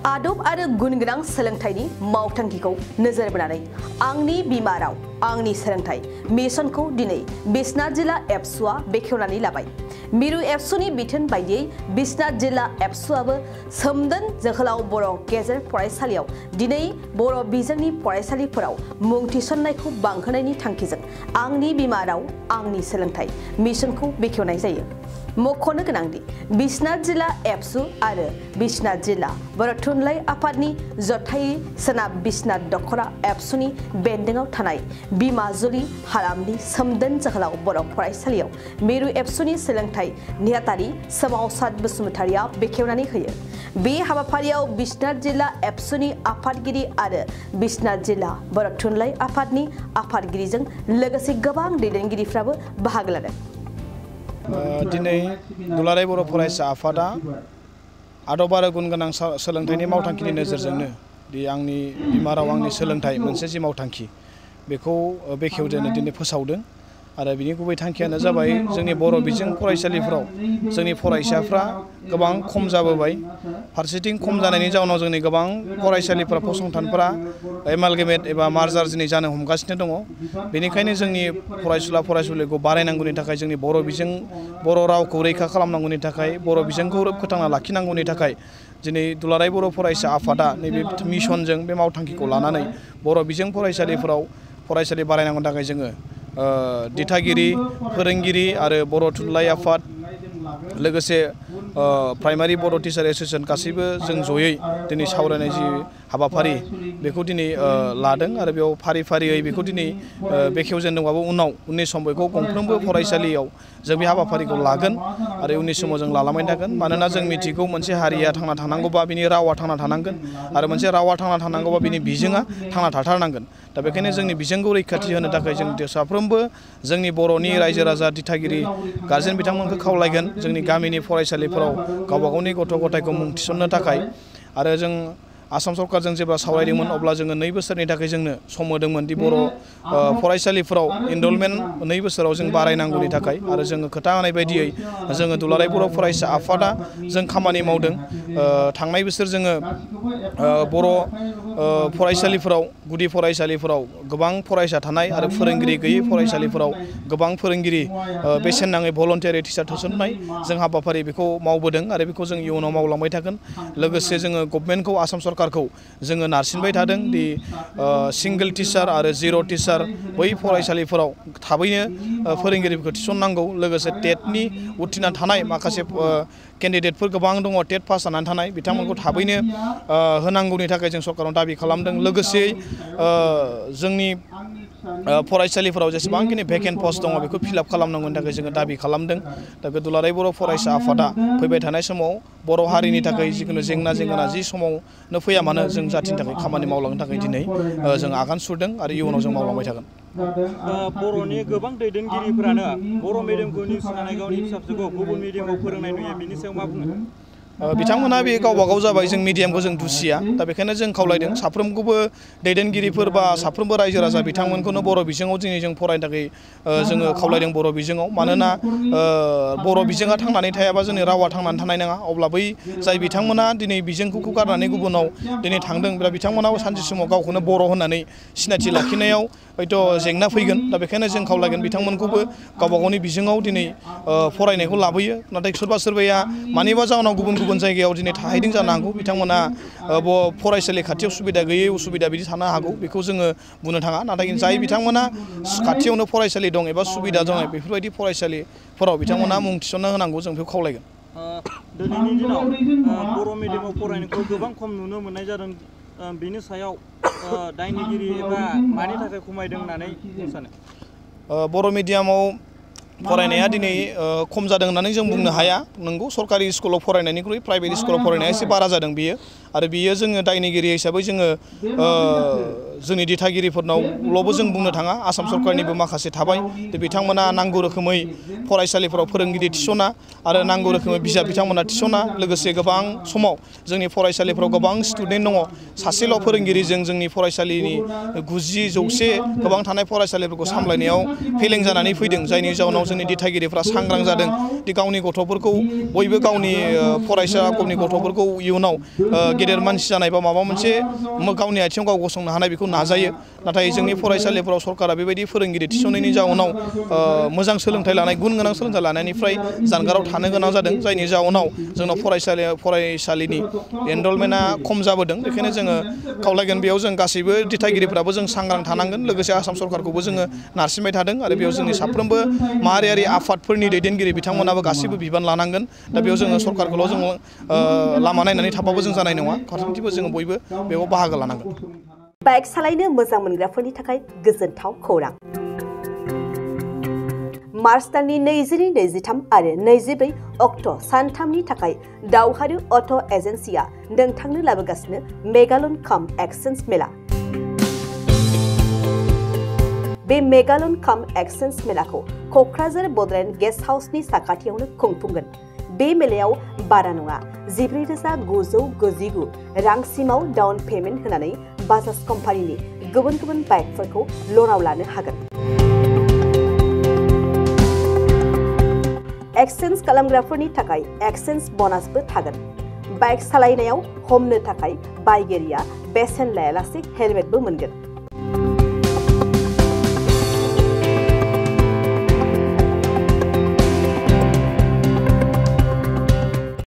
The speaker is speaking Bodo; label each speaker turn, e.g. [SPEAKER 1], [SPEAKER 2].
[SPEAKER 1] आदब आरो गुनगोनां सोलोंथाइनि मावथांखिखौ नोजोर बोनानै आंनि बिमा राव आंनि सोलोंथाइ मिशनखौ दिनै बिश्वनाथ जिल्ला एबसुआ बेखेवनानै लाबाय। मिरु एबसुनि बिथोन बायदियै बिश्वनाथ जिल्ला एबसुआबो सोमदोन जोहोलाव बर' गेजेर फरायसालियाव दिनै बर' बिजोंनि फरायसालिफोराव मुं थिसननायखौ बांहोनायनि थांखिजों आंनि बिमा राव आंनि सोलोंथाइ मिशनखौ बेखेवनाय जायो। मख'नो गोनांदि बिश्वनाथ जिल्ला एबसु आरो बिश्वनाथ जिल्ला बर' थुनलाइ आफादनि जथायै सोनाब बिश्वनाथ दख'रा एबसुनि बेन्दोङाव थानाय बिमाजुलि हालामनि सोमदोन जोहोलाव बर' फरायसालियाव मिरु एबसुनि सोलोंथाइ नेहाथारि सोमावसार बसुमतारिया बेखेवनानै होयो। बे हाबाफारियाव बिश्वनाथ जिल्ला एबसुनि आफादगिरि आरो बिश्वनाथ जिल्ला बर' थुनलाइ आफादनि आफादगिरिजों लोगोसे गोबां दैदेनगिरिफ्राबो बाहागो लादों।
[SPEAKER 2] दिनै दुलाराय बर' फरायसा आफादा आदब आरो गुनगोनां सोलोंथाइनि मावथांखिनि नोजोरजोंनो आंनि बिमा राव आंनि सोलोंथाइ मोनसे जि मावथांखि बेखौ बेखेवजेननो दिनै फोसावदों आरो बिनि गुबै थांखियानो जाबाय जोंनि बर' बिजों फरायसालिफोराव जोंनि फरायसाफ्रा गोबां खम जाबोबाय। फारसेथिं खम जानायनि जाउनाव जोंनि गोबां फरायसालिफोरा फसंथानफोरा एमालगेमेट एबा मार्जार दिनै जानो हमगासिनो दङ। बेनिखायनो जोंनि फरायसुला फरायसुलिखौ बारायनांगौनि थाखाय जोंनि बर' बिजों बर' रावखौ रैखा खालामनांगौनि थाखाय बर' बिजोंखौ फोथांना लाखिनांगौनि थाखाय दिनै दुलाराय बर' फरायसा आफादा नैबे मिशनजों बे मावथांखिखौ लानानै बर' बिजों फरायसालिफोराव फरायसालि बारायनांगौनि थाखाय जोङो दिथागिरि फोरोंगिरि आरो बर' थुनलाइ आफाद लोगोसे प्राइमारि बर' टिचार एस'सियेसन गासैबो जों जयै दिनै सावरायनाय जि हाबाफारि बेखौ दिनै लादों आरो बेयाव फारि फारियै बेखौ दिनै बेखेवजेनदोंबाबो उननि सम बेखौ गंफ्रोमबो फरायसालियाव जों बे हाबाफारिखौ लागोन आरो उननि समाव जों लालांबाय थागोन। मानोना जों मिथिगौ मोनसे हारिया थांना थानांगौबा बिनि रावा थांना थानांगोन आरो मोनसे रावा थांना थानांगौबा बिनि बिजोङा थांना थाथारनांगोन। दा बेखायनो जोंनि बिजोंखौ रैखाथि होनो थाखाय जों साफ्रोमबो जोंनि बर'नि रायजो राजा दिथागिरि गारजेन बिथांमोनखौ खावलायगोन जोंनि गामिनि फरायसालिफोराव गावबा गावनि गथ' गथायखौ मुं थिसननो थाखाय। आरो जों आसाम सरकारजों जेब्ला सावरायदोंमोन अब्ला जोङो 2 बोसोरनि थाखाय जोंनो सम होदोंमोन दि बर' फरायसालिफोराव इनरलमेन्ट 2 बोसोराव जों बारायनांगौनि थाखाय आरो जोङो खोथा होनाय बायदियै जोङो दुलाराय बर' फरायसा आफादा जों खामानि मावदों। थांनाय बोसोर जोङो बर' फरायसालिफोराव गुदि फरायसालिफोराव गोबां फरायसा थानाय आरो फोरोंगिरि गैयै फरायसालिफोराव गोबां फोरोंगिरि बेसेन नाङै भलन्टियारि टिचार थिसननाय जों हाबाफारि बेखौ मावबोदों आरो बेखौ जों इयुनाव मावलांबाय थागोन। लोगोसे जोङो गभर्नमेन्टखौ आसाम सरकारखौ जोङो नारसिनबाय थादों दि सिंगोल टिचार आरो जिर' टिचार बै फरायसालिफोराव थाबैनो फोरोंगिरिफोरखौ थिसननांगौ। लोगोसे टेटनि उथ्रिना थानाय माखासे केन्डिडेटफोर गोबां दङ टेट पास जानानै थानाय बिथांमोनखौ थाबैनो होनांगौनि थाखाय जों सरकाराव दाबि खालामदों। लोगोसे जोंनि फरायसालिफोराव जेसेबांखिनि भेकेन्ट पस्ट दङ बेखौ फिलआप खालामनांगौनि थाखाय जोङो दाबि खालामदों। दा बे दुलाराय बर' फरायसा आफादा फैबाय थानाय समाव बर' हारिनि थाखाय जिखुनु जेंना जि समावनो फैया मानो जों जाथिनि थाखाय खामानि मावलांनो थाखाय दिनै जों आगान सुरदों आरो इयुनाव जों मावलांबाय थागोन।
[SPEAKER 3] बर'नि गोबां दैदेनगिरिफोरानो बर' मिडियामखौ नेवसिनानै गावनि फिसाफोरखौ गुबुन मिडियामाव फोरोंनाय नुयो, बिनि सायाव मा बुङो?
[SPEAKER 2] बिथांमोना बे गावबा गाव जाबाय, जों मिडियामखौ जों दुसिया। दा बेखायनो जों खावलायदों साफ्रोमखौबो दैदेनगिरिफोर बा साफ्रोमबो रायजो राजा बिथांमोनखौनो बर' बिजोङाव दिनै जों फरायनो थाखाय जोङो खावलायदों बर' बिजोङाव। मानोना बर' बिजोङा थांनानै थायाबा जोंनि रावा थांनानै थानाय नङा। अब्ला बै जाय बिथांमोना दिनै बिजोंखौ गारनानै गुबुनाव दिनै थांदों बिथांमोनाबो सानसे समाव गावखौनो बर' होननानै सिनायथि लाखिनायाव हयथ' जेंना फैगोन। दा बेखायनो जों खावलायगोन बिथांमोनखौबो गावबा गावनि बिजोङाव दिनै फरायनायखौ लाबोयो। नाथाय सोरबाया मानिबा जाहोनाव गुबुन जायगायाव दिनै थाहैदों जानो हागौ, बिथांमोना फरायसालि खाथियाव सुबिदा गैयै उसुबिदा बिदि थानो हागौ, बेखौ जोङो बुंनो थाङा। नाथाय जाय बिथांमोना खाथियावनो फरायसालि दं एबा सुबिदा दं बेफोरबायदि फरायसालिफोराव बिथांमोना मुं थिसनना होनांगौ, जों बेखौ खावलायगोन।
[SPEAKER 3] दिनैनि दिनाव बर' मिडियामाव फरायनायखौ गोबां खम नुनो मोननाय जादों। बेनि सायाव दायनिगिरि एबा मानि थाखाय खमायदों होननानै बुंनो सानो?
[SPEAKER 2] बर' मिडियामाव फरायनाया दिनै खम जादों होननानै जों बुंनो हाया। नंगौ, सरकारि स्कुलाव फरायनायनिख्रुइ प्राइभेट स्कुलाव फरायनाया एसे बारा जादों बियो। आरो बियो जोङो दायनिगिरि हिसाबै जोङो जोंनि दिथागिरिफोरनावल'बो जों बुंनो थाङा, आसाम सरकारनिबो माखासे थाबाय। बिथांमोना नांगौ रोखोमै फरायसालिफोराव फोरोंगिरि थिसना आरो नांगौ रोखोमै बिजाब बिथांमोना थिसना। लोगोसे गोबां समाव जोंनि फरायसालिफोराव गोबां स्टुडेन्ट दङ, सासेल' फोरोंगिरिजों जोंनि फरायसालिनि 90-100 गोबां थानाय फरायसालिफोरखौ सामलायनायाव फेलें जानानै फैदों। जायनि जाउनाव जोंनि दिथागिरिफ्रा सांग्रां जादों दि गावनि गथ'फोरखौ बयबो गावनि फरायसा गावनि गथ'फोरखौ इयुनाव गेदेर मानसि जानाय बा माबा मोनसे गावनि आथिङाव गाव गसंनो हानाय बेखौ नाजायो नाथाय जोंनि फरायसालिफोराव सरकारा बेबायदि फोरोंगिरि थिसननायनि जाउनाव मोजां सोलोंथाइ लानाय गुन गोनां सोलोंथाइ लानायनिफ्राय जानगाराव थानो गोनां जादों जायनि जाउनाव जोंनाव फरायसालिनि एनरलमेन्टआ खम जाबोदों बेखायनो जोङो खावलायगोन बेयाव जों गासैबो दिथागिरिफ्राबो जों सांग्रां थानांगोन लोगोसे आसाम सरकारखौबो जोङो नारसिनबाय थादों आरो बेयाव जोंनि साफ्रोमबो माहारियारि आफादफोरनि दैदेनगिरि बिथांमोनाबो गासैबो बिबान लानांगोन दा बेयाव जोङो सरकारखौल' जों लामा नायनानै थाबाबो जों जानाय नङा फारसेथिंबो जोङो बयबो बेयाव बाहागो लानांगोन।
[SPEAKER 1] बाइक सालायनो मोजां मोनग्राफोरनि थाखाय गोजोनथाव खौरां। मार्च दाननि 22-23 आरो 24 अक्ट' सानथामनि थाखाय दावहारु अट' एजेन्सिया नोंथांनो लाबोगासिनो मेगालन काम एक्सचेन्ज मेला। बे मेगालन काम एक्सचेन्ज मेलाखौ क'क्राझार बड'लेण्ड गेस्ट हाउसनि साखाथियावनो खुंफुंगोन। बे मेलायाव बारा नङा 14,999 रांसिमाव डाउन पेमेन्ट होनानै बाजाज कम्पानिनि गुबुन गुबुन बाइकफोरखौ ल'नाव लानो हागोन। एक्सचेन्ज खालामग्राफोरनि थाखाय एक्सचेन्ज ब'नासबो थागोन। बाइक सालायनायाव हमनो थाखाय बायगिरिया बेसेन लायालासे हेलमेटबो मोनगोन।